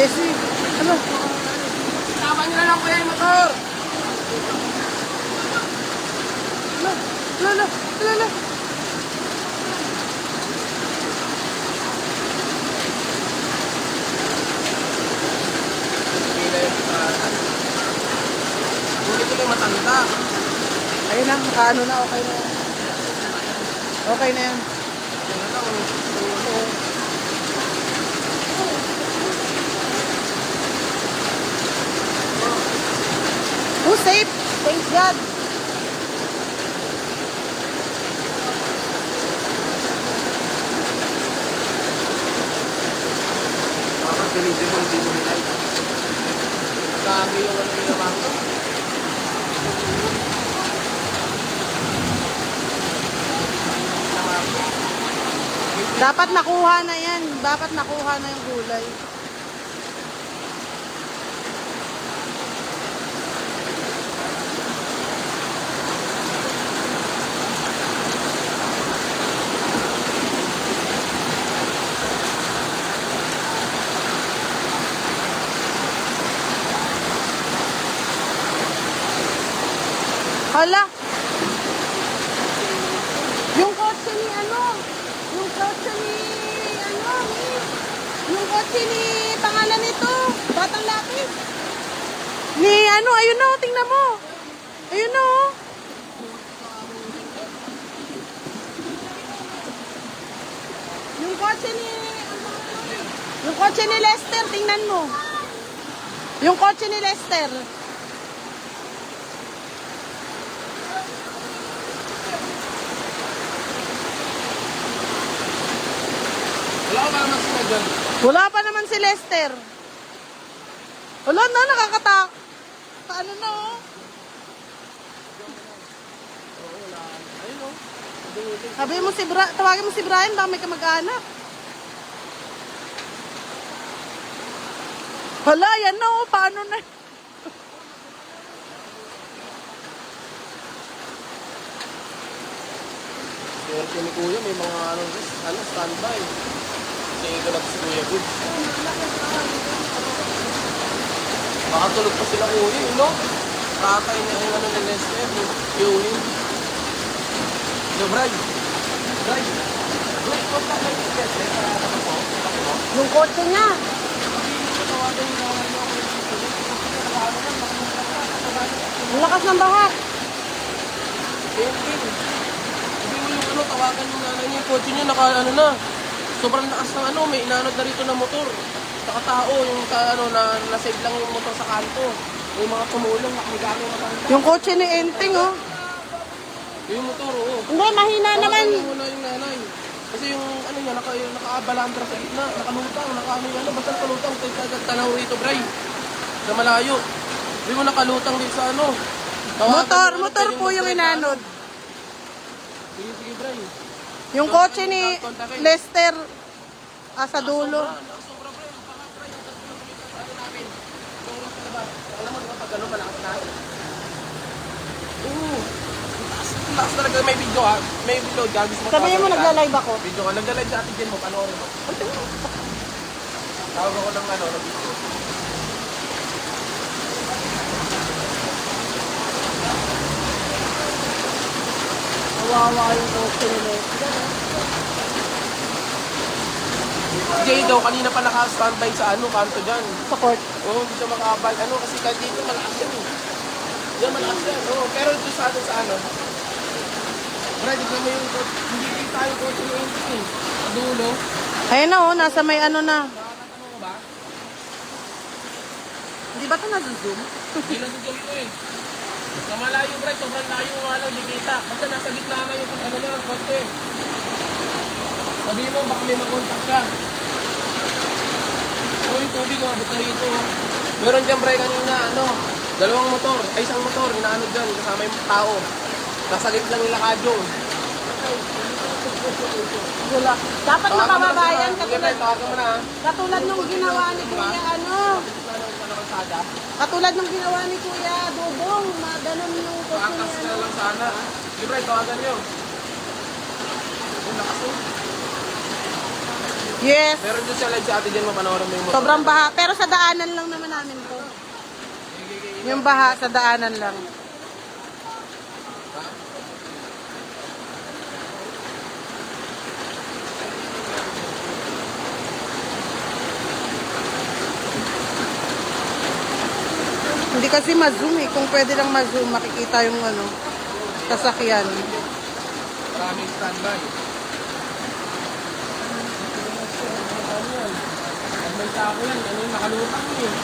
Jessie, ano? Tama nyo na lang kuya yung motor. Lala. Hindi ko yung matanda. Ayun na, makaano na, okay na yan. Okay na yan. Yan na lang. Oh, safe. Thanks God. Dapat bilhin mo hindi mo nilay. Dami yung ano yung naman ko. Dapat nakuha na yan. Dapat nakuha na yung gulay. Hala! Yung kotse ni ano? Yung kotse ni ano? Yung kotse ni pangalan nito? Batang Lapis? Ni ano? Ayun na, tingnan mo. Ayun na, oh. Yung kotse ni... Yung kotse ni Lester, tingnan mo. Yung kotse ni Lester. Wala ko ba naman sila dyan? Wala pa naman si Lester. Wala na, nakakatak. Paano na, oh? Ayun o. Sabi mo si tawagin mo si Brian, baka may kamag-anak. Hala, yan na, oh. Paano na? Swerte ni Kuya, may mga standby. Tingin ko lang si Kuya Good. Makatulog pa sila Kuya, no? Tatay niya yung ano ni Lester, yung Brad. Brad, kontak lang si Lester. Yung kotse niya. Ang lakas ng baha. Hindi mo yung ano, tawagan yung nanay niya, yung kotse niya, na. Sobrang lakas ng ano, may inanod na rito na motor. Saka tao, yung na-save lang yung motor sa kanto. Yung mga tumulong, nakamigamit yung matanda. Yung kotse ni Enteng, oh. Yung motor, oo. Hindi, mahina naman. Tawagan mo muna yung nanay. Kasi yung ano niya, naka-abalandra sa gitna, nakalutang, basta nakalutang, tanaw rito, Bray. Sa malayo. Hindi mo nakalutang din sa ano. Motor po yung inanod. Sige, Bray. Yung kotse ni Lester, sa dulo. Sobra, Bray. Baka, Bray, yung tatlo ano namin. Yung sa labas. Alam mo, diba, pag ano, malakas na. Oo. Taas talaga, may video ha. May video, gagis mo. Sabihin mo, nagla-live ako. Video ka, nagla-live sa atin din mo, panoorin mo. Tawag ako ng ano, ng video. Kawawa yung kotse ni Lester. Jay daw, kanina pa naka-standby sa ano, kanto dyan. Sa court. Oo, hindi siya makabal. Ano, kasi kahit dito malakas yan eh. Diyan malakas yan, oo. Pero dito sa atin sa ano. Brad, tignan mo yung kotse. Hindi kita yung kotse ng engine eh. Sa dulo. Ayun na, oh. Nasa may ano na. Nakakatawa mo ba? Hindi ba ito nag-zoom? Hindi lang dito eh. Sa malayo, Brad, sobrang layo nga lang, hindi kita. Basta nasa gitna na yung ano na, kotse. Sabihin mo, baka may mag-contact ka. Oo, yung tubig, umabot na rito. Meron dyan, Bray, kanina, dalawang motor, isang motor, inaano dyan, kasama yung tao. Nasa gitna ng lakadyo. Wala. Dapat makababayan Sige, Bray, tawagan mo na, ha? katulad nung ginawa ni Kuya Katulad nung ginawa ni Kuya Dudong, maganon yung kotse Pakas niya. na lang sana. Sige, Bray, tawagan nyo. Ang lakas, oh. Yes. Meron doon sa live sa ate dyan, mapanoorin mo yung motor. Sobrang baha. Pero sa daanan lang naman namin to. Yung baha sa daanan lang. Hindi kasi ma-zoom eh. Kung pwede lang ma-zoom, makikita yung ano, sasakyan. Maraming standby. Pag may sako yan, ano yung nakalutang yun?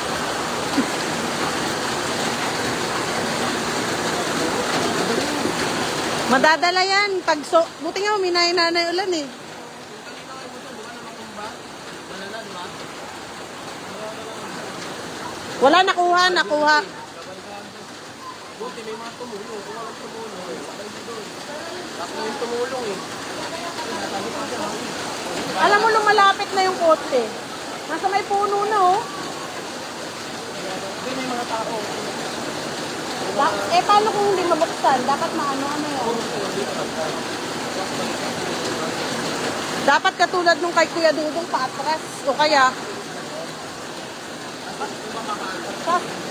Madadala yan. Pag buti nga, uminay-nanay ulan eh. Wala, nakuha. Buti may mga tumulong. Kung walang tumulong, sabay si doon. Tapos na yung tumulong eh. Alam mo, lumalapit na yung kotse. Nasa may puno na oh. Hindi, may mga tao. Paano kung hindi mabuksan? Dapat maano yan. Dapat katulad nung kay Kuya Dudong paatras. O kaya,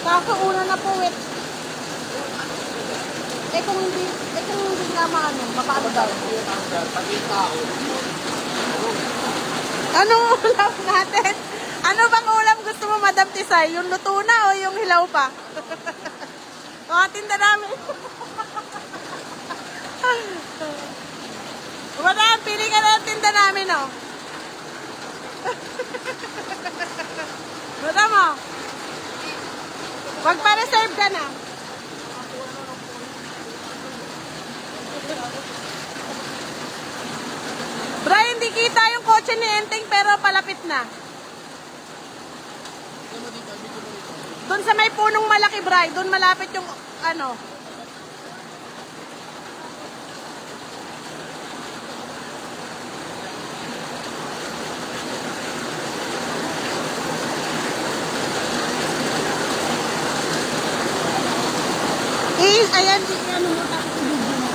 kaso una na po eh. Kung hindi nga maano, mapaano daw. Anong ulam natin? Ano bang ulam gusto mo, Madam Tisay? Yung luto na o yung hilaw pa? Mga tinda namin. Madam, pili ka na ng tinda namin, oh. Madam, oh. Magpa-reserve ka na. Bro, hindi kita yung kotse ni Enteng pero palapit na. Doon sa may punong malaki, Bray. Doon malapit yung ano. Ayan, ano mo tapos i-video mo.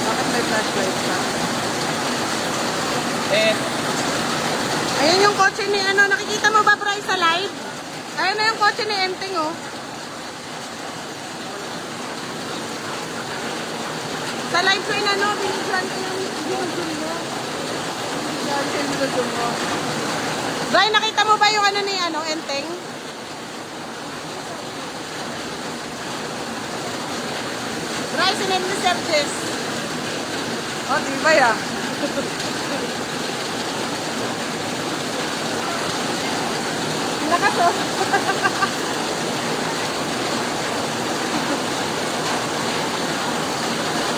Bakit may flashlight ka? Ayan yung kotse ni ano, nakikita mo ba, Bray, sa live? Ayan na yung kotse ni Enteng, oh. Sa live ko yun, ano, binigyan ko yung binigyan mo. Binigyan mo. Bray, nakita mo ba yung ano ni ano, Enteng? Bray, sinend ni Sir Jess. Oh, di ba ya? Lakas, oh.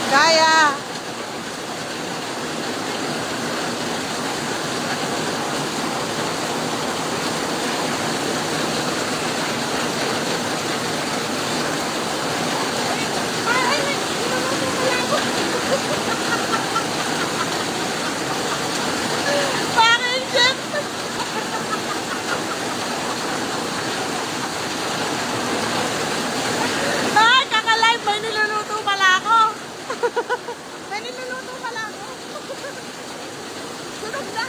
Kaya. Bakit, Jeff? Ay, kaka-live. May niluluto pala ako. May niluluto pala ako. Sunog na.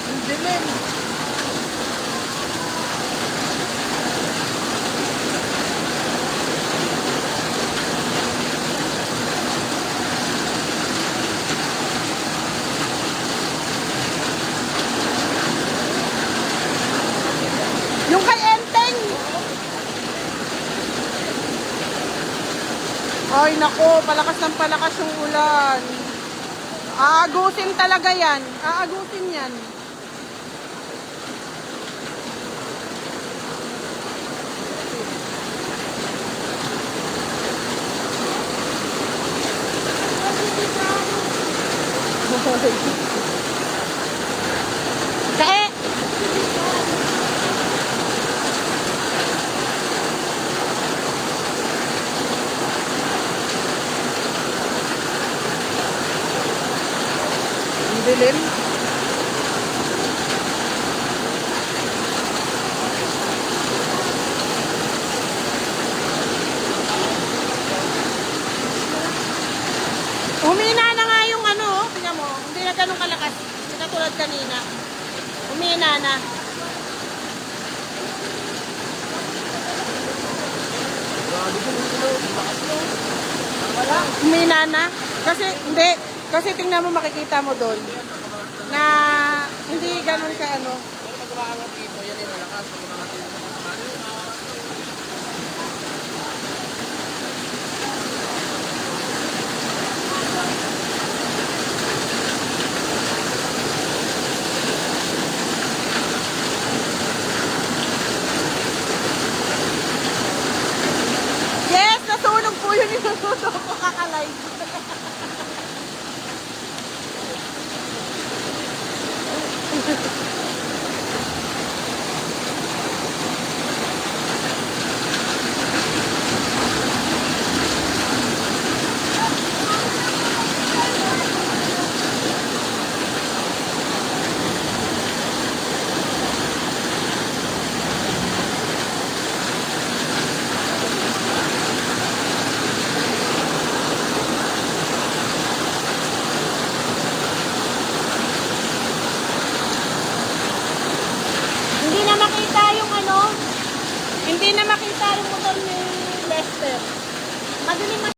Ang dilim. Yung kay Enteng. Ay, nako, palakas ng palakas yung ulan. Aagusin talaga yan. Aagusin yan. Kae! Ang dilim. Nana. Grabe ko, hindi na, lakas mo. Wala. Humina na. Kasi, hindi. Kasi tingnan mo, makikita mo doon na hindi ganun ka ano. Pero pag umaangat dito, yan yung malakas. Pag umaangat dito, Yes, nasunog po yun yung nasunog ko kakalay. Hindi na makita yung ano, hindi na makita yung motor ni Lester. Madaling